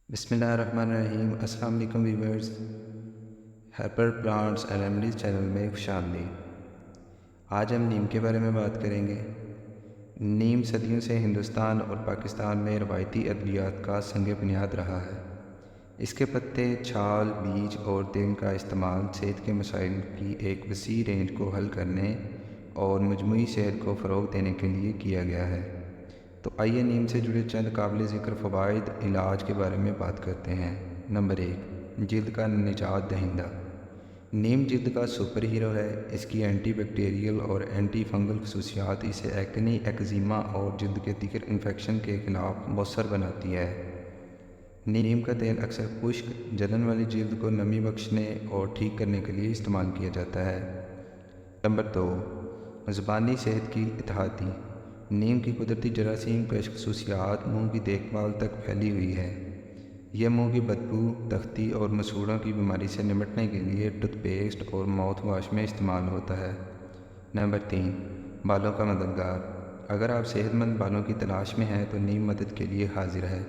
بسم اللہ الرحمن الرحیم۔ السلام علیکم ویورز، ہیپر پلانٹس اینڈ ریمیڈیز چینل میں خوش آمدید۔ آج ہم نیم کے بارے میں بات کریں گے۔ نیم صدیوں سے ہندوستان اور پاکستان میں روایتی ادویات کا سنگ بنیاد رہا ہے۔ اس کے پتے، چھال، بیج اور تیل کا استعمال صحت کے مسائل کی ایک وسیع رینج کو حل کرنے اور مجموعی صحت کو فروغ دینے کے لیے کیا گیا ہے۔ تو آئیے نیم سے جڑے چند قابل ذکر فوائد علاج کے بارے میں بات کرتے ہیں۔ نمبر 1، جلد کا نجات دہندہ۔ نیم جلد کا سپر ہیرو ہے۔ اس کی اینٹی بیکٹیریل اور اینٹی فنگل خصوصیات اسے ایکنی، ایکزیما اور جلد کے دیگر انفیکشن کے خلاف مؤثر بناتی ہے۔ نیم کا تیل اکثر خشک، جلن والی جلد کو نمی بخشنے اور ٹھیک کرنے کے لیے استعمال کیا جاتا ہے۔ نمبر 2، زبانی صحت کی اتحادی۔ نیم کی قدرتی جراثیم کش خصوصیات منہ کی دیکھ بھال تک پھیلی ہوئی ہے۔ یہ منہ کی بدبو، تختی اور مسوڑوں کی بیماری سے نمٹنے کے لیے ٹوتھ پیسٹ اور ماؤتھ واش میں استعمال ہوتا ہے۔ نمبر 3، بالوں کا مددگار۔ اگر آپ صحت مند بالوں کی تلاش میں ہیں تو نیم مدد کے لیے حاضر ہے۔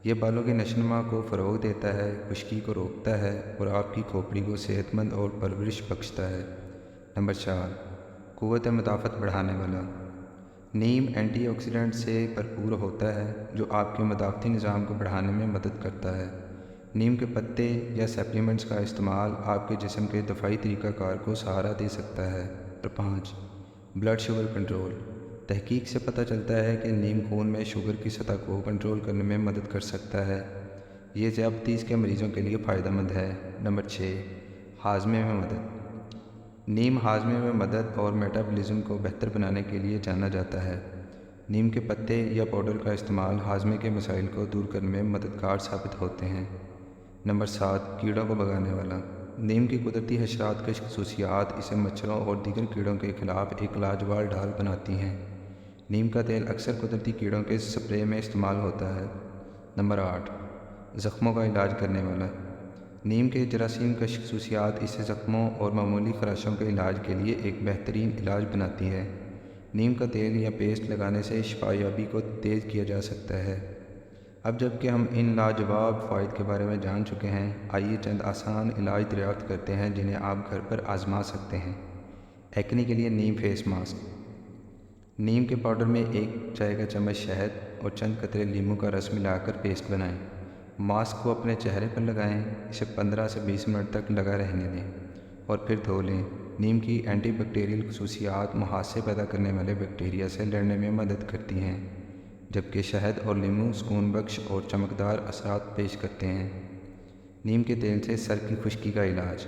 یہ بالوں کی نشوونما کو فروغ دیتا ہے، خشکی کو روکتا ہے اور آپ کی کھوپڑی کو صحت مند اور پرورش بخشتا ہے۔ نمبر 4، قوت مدافعت بڑھانے والا۔ نیم اینٹی آکسیڈنٹ سے بھرپور ہوتا ہے جو آپ کے مدافعتی نظام کو بڑھانے میں مدد کرتا ہے۔ نیم کے پتے یا سپلیمنٹس کا استعمال آپ کے جسم کے دفاعی طریقہ کار کو سہارا دے سکتا ہے۔ Number 5، blood sugar control. تحقیق سے پتہ چلتا ہے کہ نیم خون میں شوگر کی سطح کو کنٹرول کرنے میں مدد کر سکتا ہے۔ یہ ذیابیطس کے مریضوں کے لیے فائدہ مند ہے۔ نمبر 6، ہاضمے میں مدد۔ نیم ہاضمے میں مدد اور میٹابولزم کو بہتر بنانے کے لیے جانا جاتا ہے۔ نیم کے پتے یا پاؤڈر کا استعمال ہاضمے کے مسائل کو دور کرنے میں مددگار ثابت ہوتے ہیں۔ نمبر 7، کیڑوں کو بھگانے والا۔ نیم کی قدرتی حشرات کش خصوصیات اسے مچھروں اور دیگر کیڑوں کے خلاف ایک لاجواب ڈھال بناتی ہیں۔ نیم کا تیل اکثر قدرتی کیڑوں کے سپرے میں استعمال ہوتا ہے۔ نمبر 8، زخموں کا علاج کرنے والا۔ نیم کے جراثیم کش خصوصیات اسے زخموں اور معمولی خراشوں کے علاج کے لیے ایک بہترین علاج بناتی ہے۔ نیم کا تیل یا پیسٹ لگانے سے شفا یابی کو تیز کیا جا سکتا ہے۔ اب جب کہ ہم ان لاجواب فوائد کے بارے میں جان چکے ہیں، آئیے چند آسان علاج دریافت کرتے ہیں جنہیں آپ گھر پر آزما سکتے ہیں۔ ایکنی کے لیے نیم فیس ماسک۔ نیم کے پاؤڈر میں 1 چائے کا چمچ شہد اور چند قطرے لیموں کا رس ملا کر پیسٹ بنائیں۔ ماسک کو اپنے چہرے پر لگائیں، اسے 15 سے 20 منٹ تک لگا رہنے دیں اور پھر دھو لیں۔ نیم کی اینٹی بیکٹیریل خصوصیات محاسے پیدا کرنے والے بیکٹیریا سے لڑنے میں مدد کرتی ہیں، جبکہ شہد اور لیموں سکون بخش اور چمکدار اثرات پیش کرتے ہیں۔ نیم کے تیل سے سر کی خشکی کا علاج۔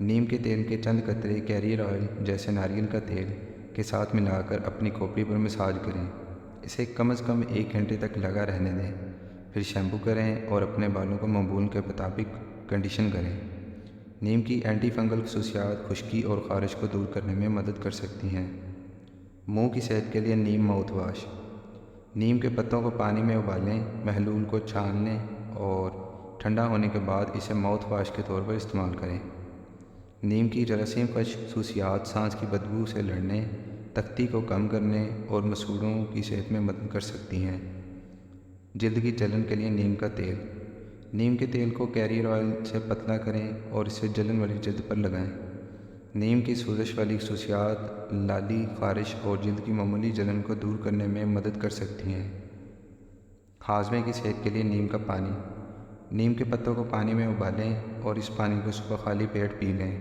نیم کے تیل کے چند قطرے کیریئر آئل جیسے ناریل کا تیل کے ساتھ ملا کر اپنی کھوپڑی پر مساج کریں۔ اسے کم از کم 1 گھنٹے تک لگا رہنے دیں، پھر شیمپو کریں اور اپنے بالوں کو معمول کے مطابق کنڈیشن کریں۔ نیم کی اینٹی فنگل خصوصیات خشکی اور خارش کو دور کرنے میں مدد کر سکتی ہیں۔ منہ کی صحت کے لیے نیم ماؤتھ واش۔ نیم کے پتوں کو پانی میں ابالیں، محلول کو چھان لیں اور ٹھنڈا ہونے کے بعد اسے ماؤتھ واش کے طور پر استعمال کریں۔ نیم کی جراثیم کش خصوصیات سانس کی بدبو سے لڑنے، تختی کو کم کرنے اور مسوڑوں کی صحت میں مدد کر سکتی ہیں۔ جلد کی جلن کے لیے نیم کا تیل۔ نیم کے تیل کو کیریئر آئل سے پتلا کریں اور اسے جلن والی جلد پر لگائیں۔ نیم کی سوزش والی خصوصیات لالی، خارش اور جلد کی معمولی جلن کو دور کرنے میں مدد کر سکتی ہیں۔ ہاضمے کی صحت کے لیے نیم کا پانی۔ نیم کے پتوں کو پانی میں ابالیں اور اس پانی کو صبح خالی پیٹ پی لیں۔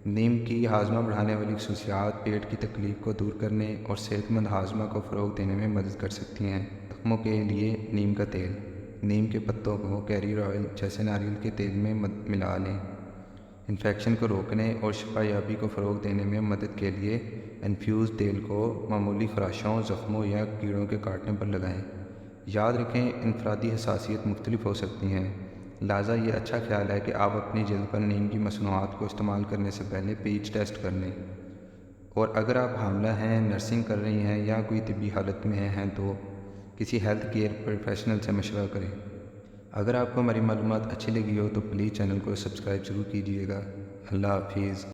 نیم کی ہاضمہ بڑھانے والی خصوصیات پیٹ کی تکلیف کو دور کرنے اور صحت مند ہاضمہ کو فروغ دینے میں مدد کر سکتی ہیں۔ زخموں کے لیے نیم کا تیل۔ نیم کے پتوں کو کیریئر آئل جیسے ناریل کے تیل میں ملا لیں۔ انفیکشن کو روکنے اور شفا یابی کو فروغ دینے میں مدد کے لیے انفیوز تیل کو معمولی خراشوں، زخموں یا کیڑوں کے کاٹنے پر لگائیں۔ یاد رکھیں، انفرادی حساسیت مختلف ہو سکتی ہیں، لہٰذا یہ اچھا خیال ہے کہ آپ اپنی جلد پر نیم کی مصنوعات کو استعمال کرنے سے پہلے پیچ ٹیسٹ کر لیں۔ اور اگر آپ حاملہ ہیں، نرسنگ کر رہی ہیں یا کوئی طبی حالت میں ہیں تو کسی ہیلتھ کیئر پروفیشنل سے مشورہ کریں۔ اگر آپ کو ہماری معلومات اچھی لگی ہو تو پلیز چینل کو سبسکرائب ضرور کیجیے گا۔ اللہ حافظ۔